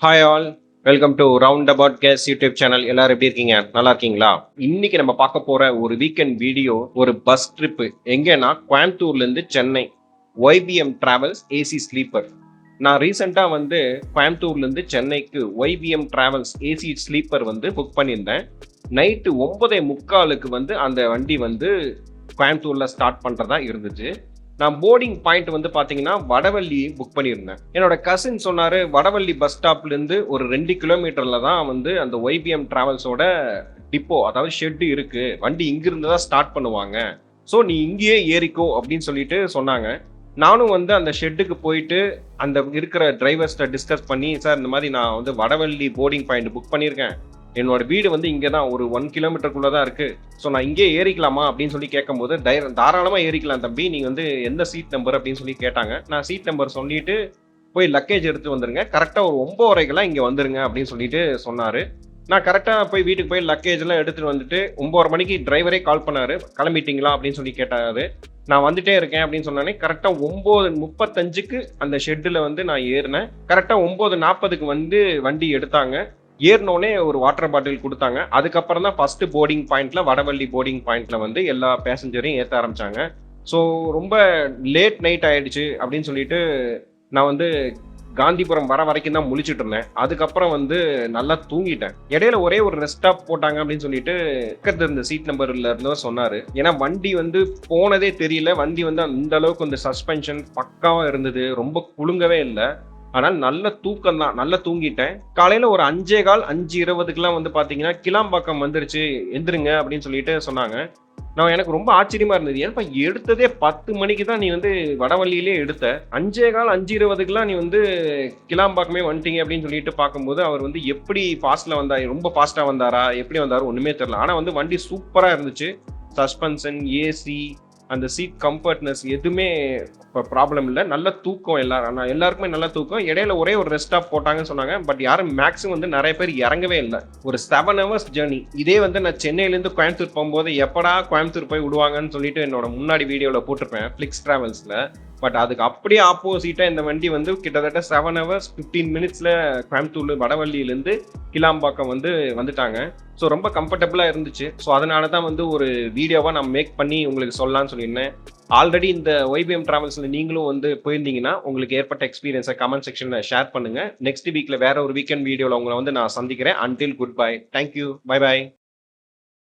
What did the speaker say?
Hi all, welcome to round about case YouTube channel. எல்லாரும் எப்படி இருக்கீங்க? நல்லா இருக்கீங்களா? இன்னைக்கு நம்ம பார்க்க போற ஒரு வீக்கெண்ட் வீடியோ ஒரு பஸ் ட்ரிப். எங்கன்னா கோயம்புத்தூர்ல இருந்து Chennai YPM travels AC sleeper. நான் ரீசெண்டா வந்து கோயம்புத்தூர்ல இருந்து சென்னைக்கு ஒய்பிஎம் டிராவல்ஸ் ஏசி ஸ்லீப்பர் வந்து புக் பண்ணியிருந்தேன். நைட்டு 9:45க்கு வந்து அந்த வண்டி வந்து கோயம்புத்தூர்ல ஸ்டார்ட் பண்றதா இருந்துச்சு. நான் போர்டிங் பாயிண்ட் வந்து பார்த்தீங்கன்னா, வடவள்ளி புக் பண்ணியிருந்தேன். என்னோட கசின் சொன்னாரு, வடவள்ளி பஸ் ஸ்டாப்லேருந்து ஒரு 2 கிலோமீட்டர்ல தான் வந்து அந்த ஒய்பிஎம் டிராவல்ஸோட டிப்போ, அதாவது ஷெட் இருக்கு. வண்டி இங்கிருந்து தான் ஸ்டார்ட் பண்ணுவாங்க. ஸோ நீ இங்கேயே ஏறிக்கோ அப்படின்னு சொல்லிட்டு சொன்னாங்க. நானும் வந்து அந்த ஷெட்டுக்கு போயிட்டு, அந்த இருக்கிற டிரைவர்ஸ்ட்ட டிஸ்கஸ் பண்ணி, சார் இந்த மாரி நான் வந்து வடவள்ளி போர்டிங் பாயிண்ட் புக் பண்ணியிருக்கேன். என்னோட வீடு வந்து இங்க தான் ஒரு 1 கிலோமீட்டருக்குள்ள தான் இருக்கு. ஸோ நான் இங்கேயே ஏறிக்கலாமா அப்படின்னு சொல்லி கேட்கும்போது, தாராளமா ஏறிக்கலாம் தம்பி. நீங்க வந்து எந்த சீட் நம்பர் அப்படின்னு சொல்லி கேட்டாங்க. நான் சீட் நம்பர் சொல்லிட்டு, போய் லக்கேஜ் எடுத்து வந்துருங்க. கரெக்ட்டா ஒரு 9:30க்கெல்லாம் இங்க வந்துருங்க அப்படின்னு சொல்லிட்டு சொன்னாரு. நான் கரெக்ட்டா போய் வீட்டுக்கு போய் லக்கேஜ்லாம் எடுத்துட்டு வந்துட்டு 9:30 மணிக்கு டிரைவரே கால் பண்ணாரு. கிளம்பிட்டீங்களா அப்படின்னு சொல்லி கேட்டாரு. நான் வந்துட்டே இருக்கேன் அப்படின்னு சொன்னோனே, கரெக்ட்டா 9:35க்கு அந்த ஷெட்ல வந்து நான் ஏறினேன். கரெக்ட்டா 9:40க்கு வந்து வண்டி எடுத்தாங்க. ஏறுனோனே ஒரு வாட்டர் பாட்டில் குடுத்தாங்க. அதுக்கப்புறம் தான் ஃபர்ஸ்ட் போர்டிங் பாயிண்ட்ல வடவள்ளி போர்டிங் பாயிண்ட்ல வந்து எல்லா பேசஞ்சரையும் ஏத்த ஆரம்பிச்சாங்க. ஸோ ரொம்ப லேட் நைட் ஆயிடுச்சு அப்படின்னு சொல்லிட்டு, நான் வந்து காந்திபுரம் வர வரைக்கும் தான் முழிச்சுட்டு இருந்தேன். அதுக்கப்புறம் வந்து நல்லா தூங்கிட்டேன். இடையில ஒரே ஒரு ரெஸ்ட் ஸ்டாப் போட்டாங்க அப்படின்னு சொல்லிட்டு, பக்கத்துல இருந்த சீட் நம்பர்ல இருந்தவர் சொன்னாரு. ஏன்னா வண்டி வந்து போனதே தெரியல. வண்டி வந்து அந்த அளவுக்கு வந்து சஸ்பென்ஷன் பக்காவா இருந்தது. ரொம்ப குலுங்கவே இல்ல. ஆனால் நல்ல தூக்கம் தான். நல்லா தூங்கிட்டேன். காலையில ஒரு 5:15, 5:20க்குலாம் வந்து பார்த்தீங்கன்னா, கிளாம்பாக்கம் வந்துருச்சு. எந்திருங்க அப்படின்னு சொல்லிட்டு சொன்னாங்க. எனக்கு ரொம்ப ஆச்சரியமா இருந்தது. ஏன்பா எடுத்ததே 10 மணிக்கு தான் நீ வந்து வடவள்ளியிலே எடுத்த. 5:15, 5:20க்குலாம் நீ வந்து கிளாம்பாக்கமே வந்துட்டீங்க அப்படின்னு சொல்லிட்டு பார்க்கும்போது, அவர் வந்து எப்படி ஃபாஸ்ட்ல வந்தாரு? ரொம்ப ஃபாஸ்ட்டா வந்தாரா? எப்படி வந்தாரு? ஒண்ணுமே தெரியல. ஆனா வந்து வண்டி சூப்பரா இருந்துச்சு. சஸ்பென்ஷன், ஏசி, அந்த சீட் கம்ஃபர்ட்னஸ் எதுவுமே ப்ராப்ளம் இல்ல. நல்ல தூக்கம் எல்லாருக்குமே நல்ல தூக்கம். இடையில ஒரே ஒரு ரெஸ்ட் ஸ்டாப் போட்டாங்கன்னு சொன்னாங்க. பட் யாரும் மேக்ஸிமம் வந்து நெறைய பேர் இறங்கவே இல்ல. ஒரு 7 ஹவர்ஸ் ஜர்னி. இதே வந்து நான் சென்னையிலேருந்து கோயம்புத்தூர் போம்போது, எப்படா கோயம்புத்தூர் போய் விடுவாங்கன்னு சொல்லிட்டு என்னோட முன்னாடி வீடியோல போட்டிருப்பேன். ஃபிளிக்ஸ் டிராவல்ஸ்ல. பட் அதுக்கு அப்படியே ஆப்போசிட்டா இந்த வண்டி வந்து கிட்டத்தட்ட 7 ஹவர்ஸ் 15 மினிட்ஸ்ல கோயம்புத்தூர்ல வடவள்ளியிலேருந்து கிளாம்பாக்கம் வந்து வந்துட்டாங்க. ஸோ ரொம்ப கம்ஃபர்டபுளா இருந்துச்சு. ஸோ அதனால தான் வந்து ஒரு வீடியோவா நான் மேக் பண்ணி உங்களுக்கு சொல்லலாம்னு சொல்லியிருந்தேன். ஆல்ரெடி இந்த ஒய்பிஎம் டிராவல்ஸ்ல நீங்களும் வந்து போயிருந்தீங்கன்னா, உங்களுக்கு ஏற்பட்ட எக்ஸ்பீரியன்ஸை கமெண்ட் செக்ஷன்ல ஷேர் பண்ணுங்க. நெக்ஸ்ட் வீக்ல வேற ஒரு வீக்கெண்ட் வீடியோல உங்கள வந்து நான் சந்திக்கிறேன். Until good bye. Thank you. Bye by.